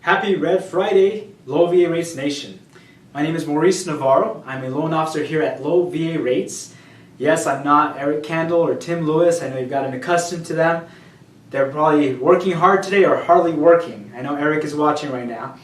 Happy Red Friday, Low VA Rates Nation. My name is Maurice Navarro. I'm a loan officer here at Low VA Rates. Yes, I'm not Eric Candle or Tim Lewis. I know you've gotten accustomed to them. They're probably working hard today or hardly working. I know Eric is watching right now.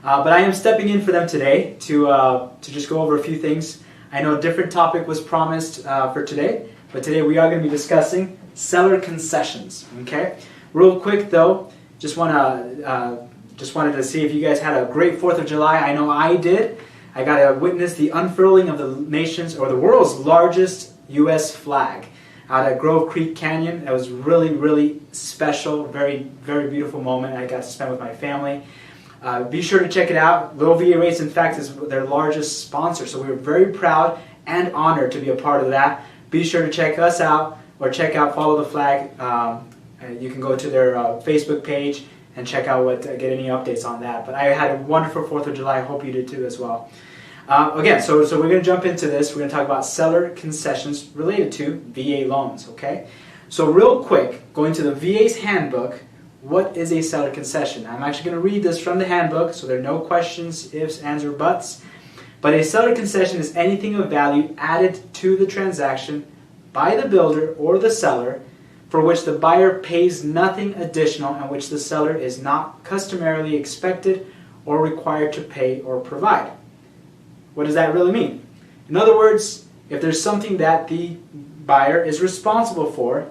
But I am stepping in for them today to just go over a few things. I know a different topic was promised for today, but today we are going to be discussing seller concessions. Okay. Real quick though, just wanted to see if you guys had a great 4th of July. I know I did. I got to witness the unfurling of the nation's or the world's largest U.S. flag out at Grove Creek Canyon. That was really, really special. Very, very beautiful moment I got to spend with my family. Be sure to check it out. Low VA Rates, in fact, is their largest sponsor, so we're very proud and honored to be a part of that. Be sure to check us out or Follow the Flag. You can go to their Facebook page and check out get any updates on that. But I had a wonderful 4th of July. I hope you did too as well. Again, so we're going to jump into this. We're going to talk about seller concessions related to VA loans, okay? So real quick, going to the VA's handbook, what is a seller concession? I'm actually going to read this from the handbook, so there are no questions, ifs, ands, or buts. But a seller concession is anything of value added to the transaction by the builder or the seller for which the buyer pays nothing additional and which the seller is not customarily expected or required to pay or provide. What does that really mean? In other words, if there's something that the buyer is responsible for,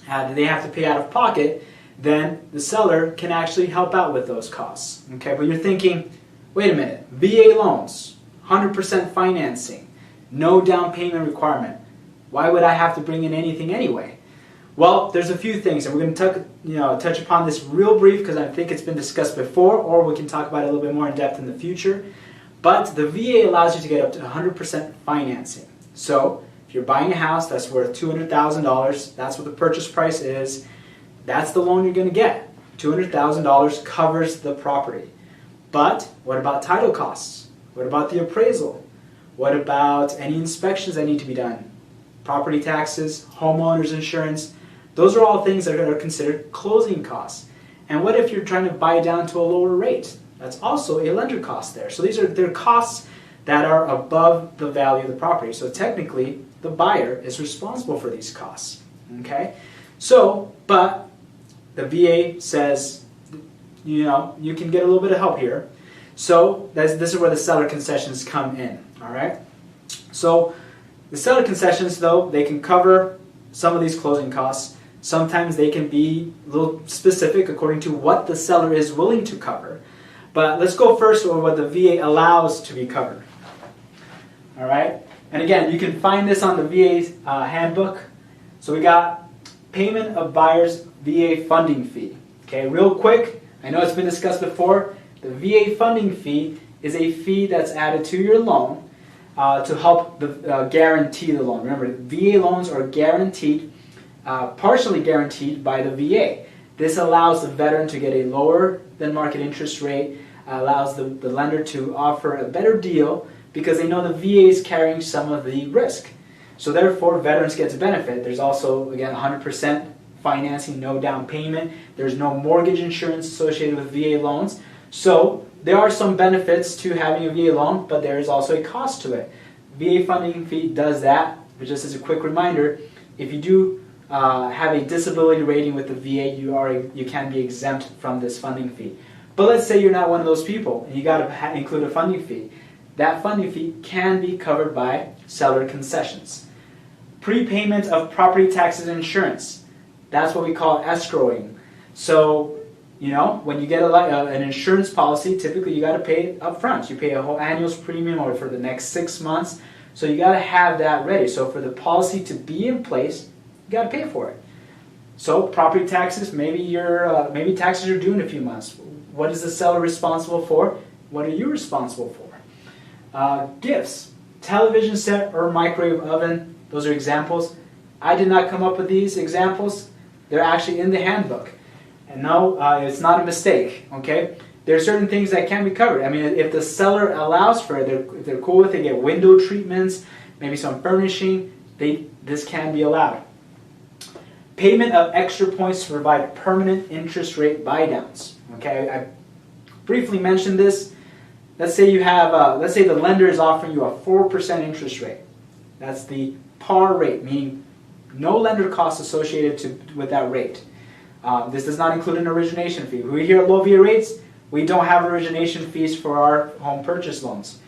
that they have to pay out of pocket, then the seller can actually help out with those costs. Okay, but you're thinking, wait a minute, VA loans, 100% financing, no down payment requirement. Why would I have to bring in anything anyway? Well, there's a few things, and we're going to touch upon this real brief because I think it's been discussed before, or we can talk about it a little bit more in depth in the future. But the VA allows you to get up to 100% financing. So if you're buying a house that's worth $200,000, that's what the purchase price is. That's the loan you're going to get. $200,000 covers the property. But what about title costs? What about the appraisal? What about any inspections that need to be done? Property taxes, homeowners insurance. Those are all things that are considered closing costs. And what if you're trying to buy down to a lower rate? That's also a lender cost there. So they're costs that are above the value of the property. So technically, the buyer is responsible for these costs. Okay? So, but the VA says, you can get a little bit of help here. So this is where the seller concessions come in. All right? So the seller concessions, though, they can cover some of these closing costs. Sometimes they can be a little specific according to what the seller is willing to cover. But let's go first over what the VA allows to be covered. All right? And again, you can find this on the VA's handbook. So we got payment of buyer's VA funding fee. Okay, real quick, I know it's been discussed before. The VA funding fee is a fee that's added to your loan to help guarantee the loan. Remember, VA loans are guaranteed, partially guaranteed by the VA. This allows the veteran to get a lower than market interest rate, allows the lender to offer a better deal because they know the VA is carrying some of the risk. So therefore, veterans get to benefit. There's also, again, 100% financing, no down payment. There's no mortgage insurance associated with VA loans. So there are some benefits to having a VA loan, but there is also a cost to it. VA funding fee does that. But just as a quick reminder, if you do have a disability rating with the VA, you can be exempt from this funding fee. But let's say you're not one of those people and you got to include a funding fee. That funding fee can be covered by seller concessions. Prepayment of property taxes and insurance. That's what we call escrowing. So, when you get an insurance policy, typically you got to pay it up front. You pay a whole annual premium or for the next 6 months. So you got to have that ready. So for the policy to be in place, you got to pay for it. So property taxes, maybe taxes are due in a few months. What is the seller responsible for? What are you responsible for? Gifts, television set or microwave oven. Those are examples. I did not come up with these examples. They're actually in the handbook. And no, it's not a mistake. Okay, there are certain things that can be covered. I mean, if the seller allows for it, if they're cool with it, get window treatments, maybe some furnishing, this can be allowed. Payment of extra points to provide permanent interest rate buy-downs. Okay, I briefly mention this. Let's say you have, let's say the lender is offering you a 4% interest rate. That's the par rate, meaning no lender costs associated with that rate. This does not include an origination fee. We here at Low VA Rates, we don't have origination fees for our home purchase loans.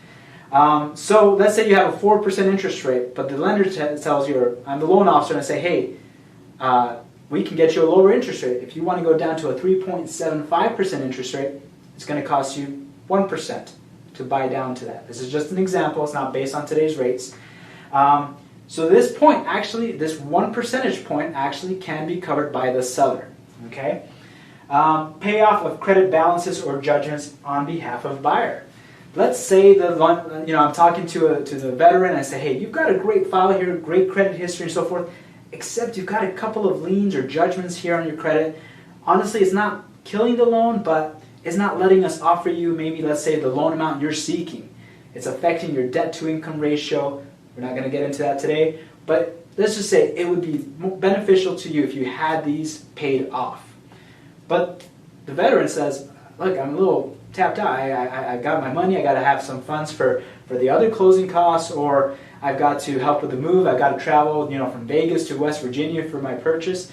So let's say you have a 4% interest rate, but the lender tells you, I'm the loan officer, and I say, hey, we can get you a lower interest rate. If you want to go down to a 3.75% interest rate, it's going to cost you 1% to buy down to that. This is just an example. It's not based on today's rates. So this point, actually, this 1 percentage point actually can be covered by the seller. Okay? Payoff of credit balances or judgments on behalf of buyer. Let's say I'm talking to the veteran. I say, hey, you've got a great file here, great credit history and so forth, except you've got a couple of liens or judgments here on your credit. Honestly, it's not killing the loan, but it's not letting us offer you maybe, let's say, the loan amount you're seeking. It's affecting your debt-to-income ratio. We're not going to get into that today, but let's just say it would be beneficial to you if you had these paid off. But the veteran says, look, I'm a little tapped out. I got my money. I got to have some funds for the other closing costs, or I've got to help with the move. I've got to travel, from Vegas to West Virginia for my purchase.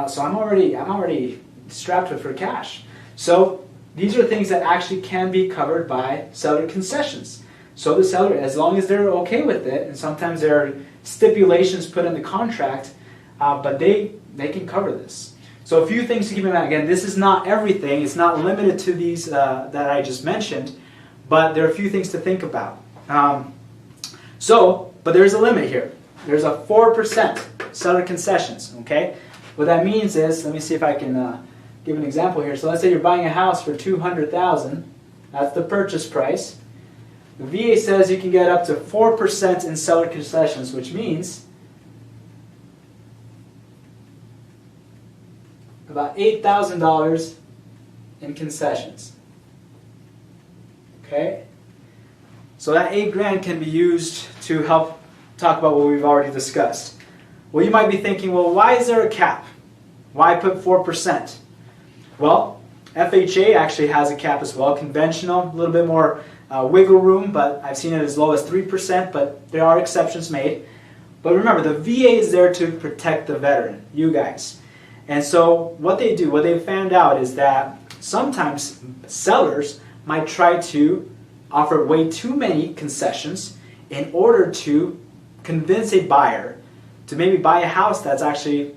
So I'm already strapped for cash. So these are things that actually can be covered by seller concessions. So the seller, as long as they're okay with it, and sometimes there are stipulations put in the contract, but they can cover this. So a few things to keep in mind. Again, this is not everything. It's not limited to these that I just mentioned, but there are a few things to think about. But there's a limit here. There's a 4% seller concessions, okay? What that means is, let me see if I can give an example here. So let's say you're buying a house for $200,000. That's the purchase price. The VA says you can get up to 4% in seller concessions, which means about $8,000 in concessions. Okay? So that $8,000 can be used to help talk about what we've already discussed. Well, you might be thinking, well, why is there a cap? Why put 4%? Well, FHA actually has a cap as well, conventional, a little bit more wiggle room, but I've seen it as low as 3%, but there are exceptions made. But remember, the VA is there to protect the veteran, you guys. And so what they found out is that sometimes sellers might try to offer way too many concessions in order to convince a buyer to maybe buy a house that's actually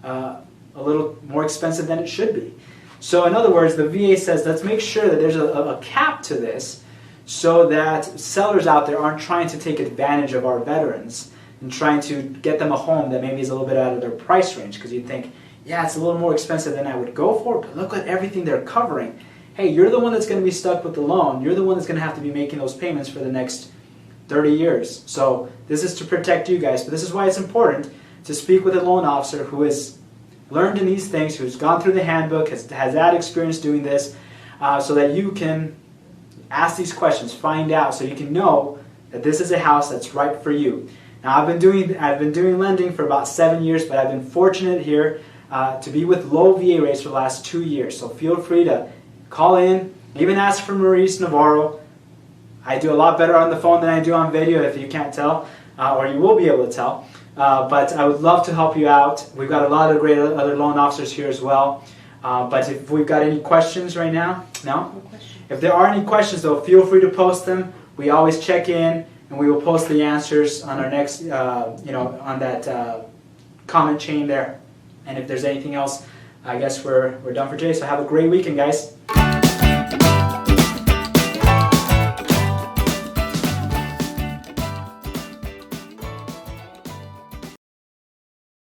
a little more expensive than it should be. So in other words, the VA says, let's make sure that there's a cap to this so that sellers out there aren't trying to take advantage of our veterans and trying to get them a home that maybe is a little bit out of their price range, because you'd think, yeah, it's a little more expensive than I would go for, but look at everything they're covering. Hey, you're the one that's going to be stuck with the loan. You're the one that's going to have to be making those payments for the next 30 years. So this is to protect you guys, but this is why it's important to speak with a loan officer who has learned in these things, who's gone through the handbook, has had experience doing this, so that you can ask these questions, find out, so you can know that this is a house that's right for you. Now, I've been doing lending for about 7 years, but I've been fortunate here to be with Low VA Rates for the last 2 years. So feel free to call in, even ask for Maurice Navarro. I do a lot better on the phone than I do on video, if you can't tell, or you will be able to tell. But I would love to help you out. We've got a lot of great other loan officers here as well. But if we've got any questions right now, no? If there are any questions, though, feel free to post them. We always check in, and we will post the answers on our next, on that comment chain there. And if there's anything else, I guess we're done for today. So have a great weekend, guys.